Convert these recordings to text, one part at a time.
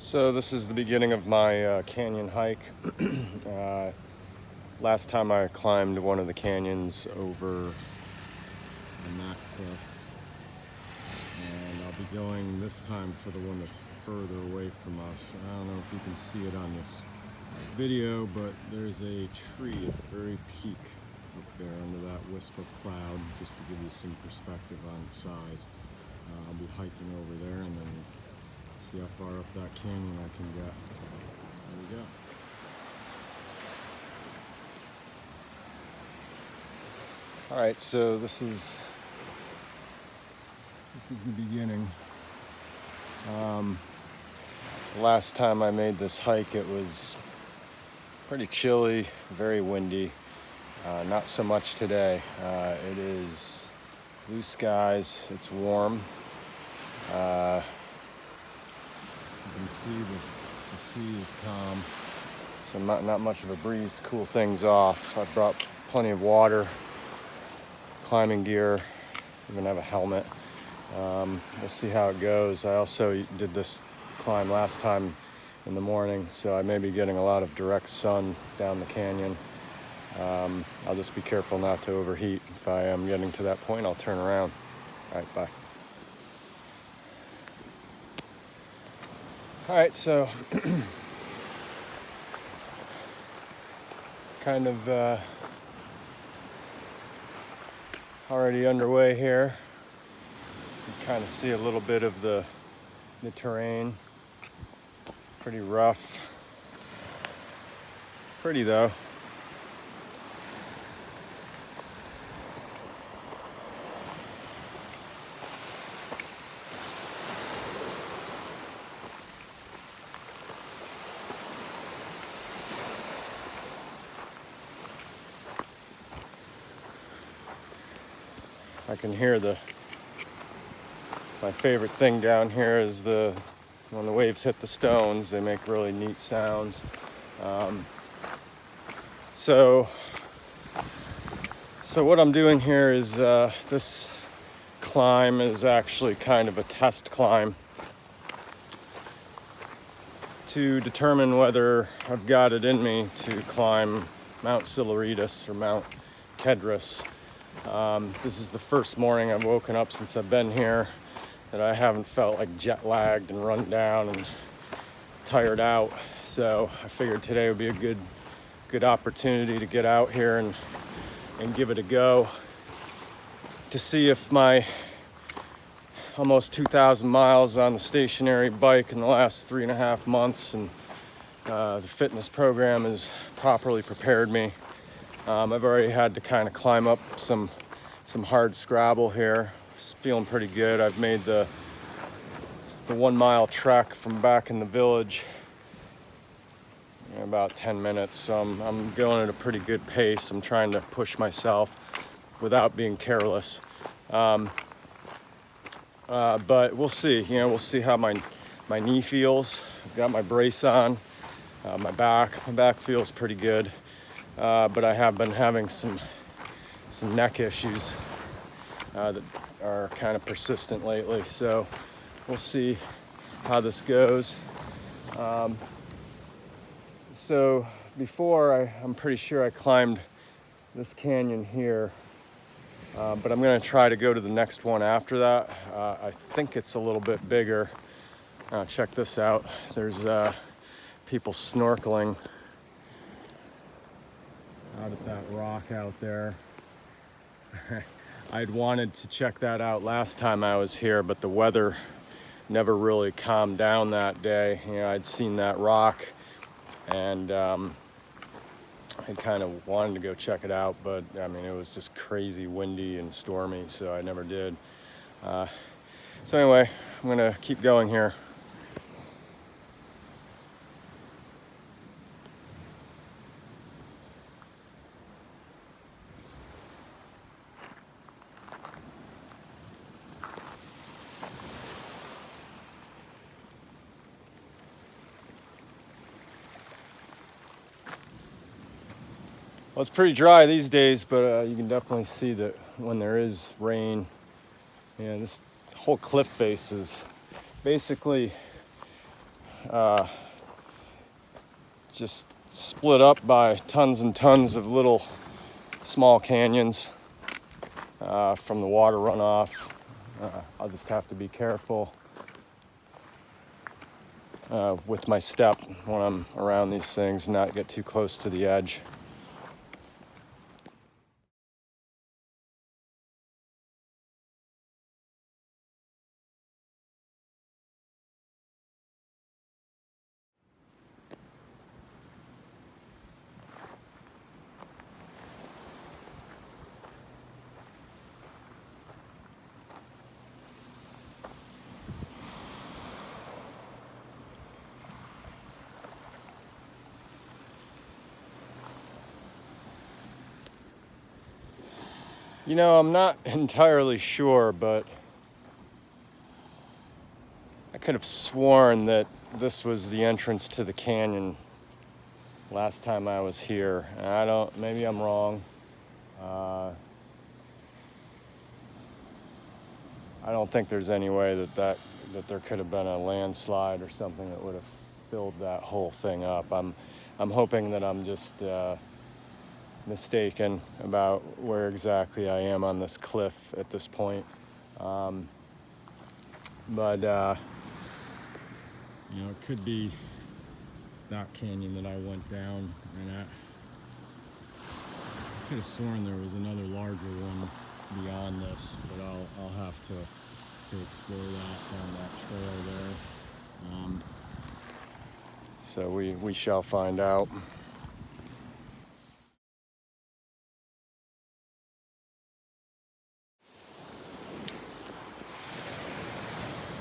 So this is the beginning of my canyon hike. Last time I climbed one of the canyons over on that cliff, and I'll be going this time for the one that's further away from us. I don't know if you can see it on this video, but there's a tree at the very peak up there under that wisp of cloud, just to give you some perspective on size. I'll be hiking over there and then see how far up that canyon I can get. There we go. All right, so this is the beginning. The last time I made this hike, it was pretty chilly, very windy. Not so much today. It is blue skies. It's warm. You can see the sea is calm, so not much of a breeze to cool things off. I brought plenty of water, climbing gear, even have a helmet. We'll see how it goes. I also did this climb last time in the morning, so I may be getting a lot of direct sun down the canyon. I'll just be careful not to overheat. If I am getting to that point, I'll turn around. All right, bye. All right, so kind of already underway here. You kind of see a little bit of the terrain. Pretty rough. Pretty though. I can hear my favorite thing down here is when the waves hit the stones, they make really neat sounds. So what I'm doing here is this climb is actually kind of a test climb to determine whether I've got it in me to climb Mount Siluritas or Mount Kedrus. This is the first morning I've woken up since I've been here that I haven't felt like jet lagged and run down and tired out. So I figured today would be a good opportunity to get out here and give it a go to see if my almost 2,000 miles on the stationary bike in the last 3.5 months and the fitness program has properly prepared me. I've already had to kind of climb up some hard scrabble here. Just feeling pretty good. I've made the 1 mile trek from back in the village in about 10 minutes. So I'm going at a pretty good pace. I'm trying to push myself without being careless. But we'll see. We'll see how my knee feels. I've got my brace on. My back feels pretty good. But I have been having some neck issues that are kind of persistent lately. So we'll see how this goes. So before, I'm pretty sure I climbed this canyon here, but I'm going to try to go to the next one after that. I think it's a little bit bigger. Check this out. There's people snorkeling out at that rock out there. I'd wanted to check that out last time I was here, but the weather never really calmed down that day. I'd seen that rock and I kind of wanted to go check it out, but I mean, it was just crazy windy and stormy, so I never did. So anyway, I'm gonna keep going here. Well, it's pretty dry these days, but you can definitely see that when there is rain, this whole cliff face is basically just split up by tons and tons of little small canyons from the water runoff. I'll just have to be careful with my step when I'm around these things, not get too close to the edge. You know, I'm not entirely sure, but I could have sworn that this was the entrance to the canyon last time I was here. And maybe I'm wrong. I don't think there's any way that there could have been a landslide or something that would have filled that whole thing up. I'm hoping that I'm just mistaken about where exactly I am on this cliff at this point. But you know, it could be that canyon that I went down, and I could have sworn there was another larger one beyond this, but I'll have to explore that down that trail there. So we shall find out.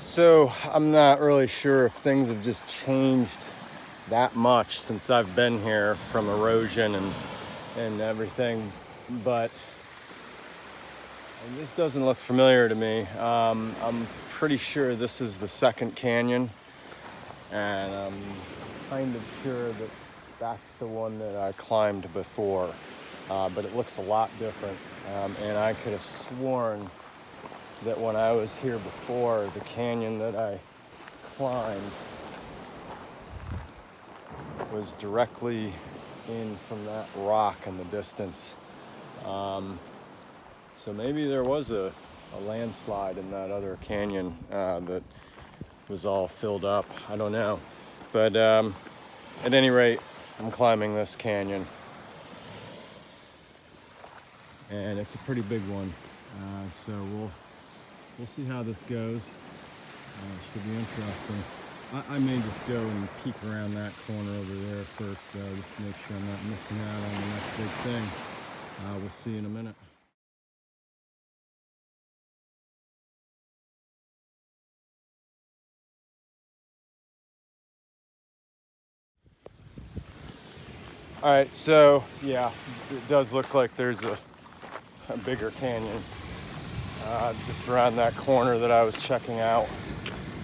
So I'm not really sure if things have just changed that much since I've been here from erosion and everything, but this doesn't look familiar to me. I'm pretty sure this is the second canyon, and I'm kind of sure that that's the one that I climbed before, but it looks a lot different, and I could have sworn that when I was here before, the canyon that I climbed was directly in from that rock in the distance. So maybe there was a landslide in that other canyon that was all filled up. I don't know. But at any rate, I'm climbing this canyon. And it's a pretty big one. So we'll see how this goes. Should be interesting. I may just go and peek around that corner over there first, though, just to make sure I'm not missing out on the next big thing. We'll see you in a minute. All right, so yeah, it does look like there's a bigger canyon just around that corner that I was checking out.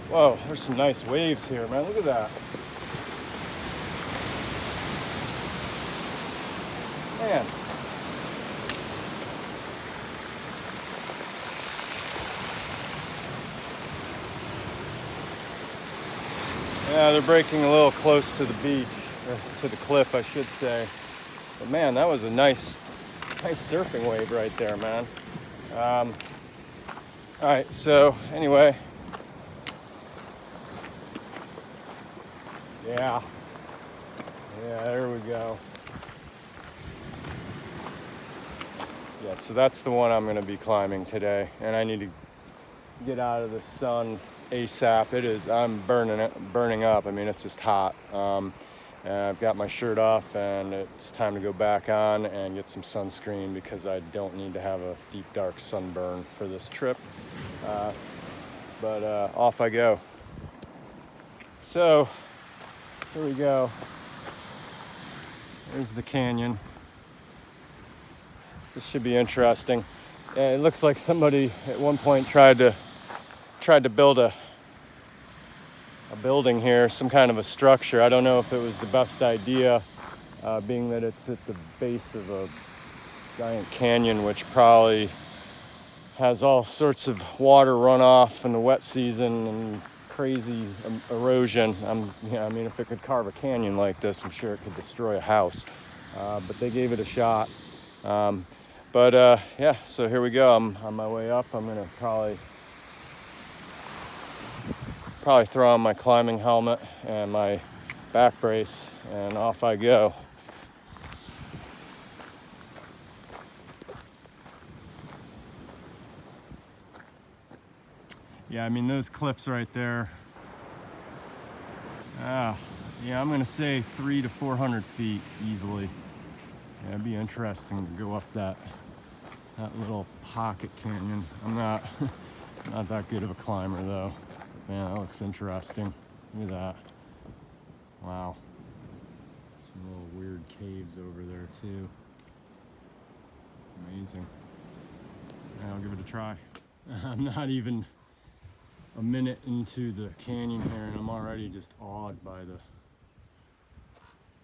Whoa, there's some nice waves here, man. Look at that. Man. Yeah, they're breaking a little close to the beach, or to the cliff, I should say. But man, that was a nice surfing wave right there, man. All right, so anyway. Yeah, there we go. Yeah, so that's the one I'm going to be climbing today, and I need to get out of the sun ASAP. I'm burning up. I mean, it's just hot. And I've got my shirt off, and it's time to go back on and get some sunscreen because I don't need to have a deep, dark sunburn for this trip. But off I go. So, here we go. There's the canyon. This should be interesting. It looks like somebody at one point tried to build a building here, some kind of a structure. I don't know if it was the best idea, being that it's at the base of a giant canyon, which probably has all sorts of water runoff in the wet season and crazy erosion. I mean, if it could carve a canyon like this, I'm sure it could destroy a house. But they gave it a shot. Yeah, so here we go. I'm on my way up. I'm gonna probably throw on my climbing helmet and my back brace, and off I go. Yeah, I mean, those cliffs right there. Yeah, I'm gonna say 300 to 400 feet easily. Yeah, it'd be interesting to go up that little pocket canyon. I'm not not that good of a climber though. But man, that looks interesting. Look at that. Wow. Some little weird caves over there too. Amazing. Yeah, I'll give it a try. I'm not even a minute into the canyon here, and I'm already just awed by the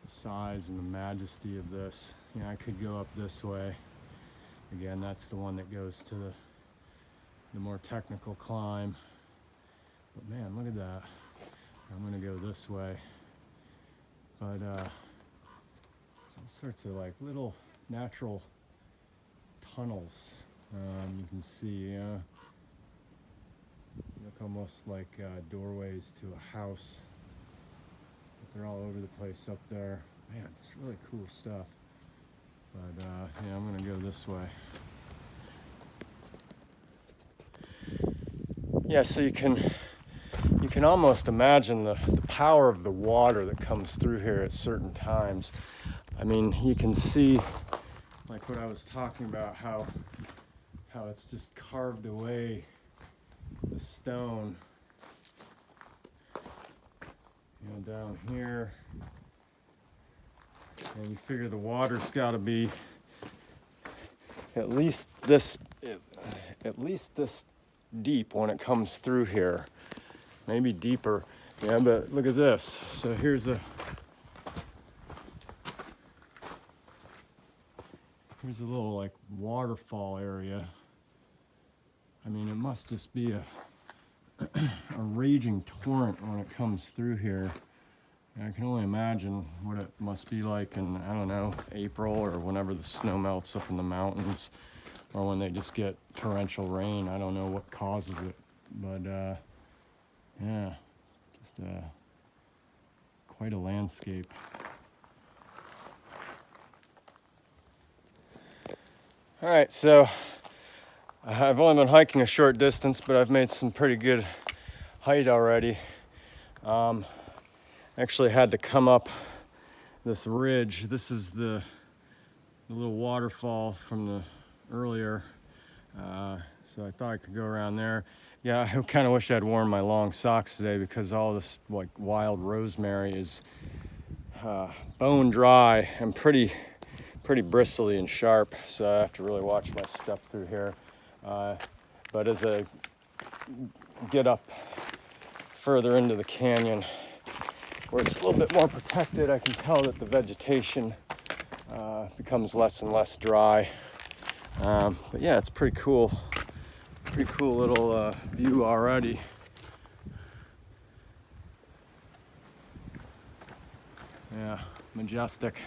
size and the majesty of this. You know, I could go up this way. Again, that's the one that goes to the more technical climb. But man, look at that. I'm gonna go this way. But there's all sorts of like little natural tunnels. You can see, look almost like doorways to a house. But they're all over the place up there. Man, it's really cool stuff. But yeah, I'm gonna go this way. Yeah, so you can almost imagine the power of the water that comes through here at certain times. I mean, you can see, like what I was talking about, how it's just carved away the stone, you know, down here. And you figure the water's got to be at least this deep when it comes through here, maybe deeper. Yeah, but look at this. So here's a little like waterfall area. I mean, it must just be a raging torrent when it comes through here. And I can only imagine what it must be like in, I don't know, April or whenever the snow melts up in the mountains, or when they just get torrential rain. I don't know what causes it, but yeah, just quite a landscape. All right, so I've only been hiking a short distance, but I've made some pretty good height already. Actually had to come up this ridge. This is the little waterfall from the earlier. So I thought I could go around there. Yeah, I kind of wish I'd worn my long socks today, because all this like wild rosemary is bone dry and pretty bristly and sharp. So I have to really watch my step through here. But as I get up further into the canyon, where it's a little bit more protected, I can tell that the vegetation becomes less and less dry. But yeah, it's pretty cool little view already. Yeah, majestic.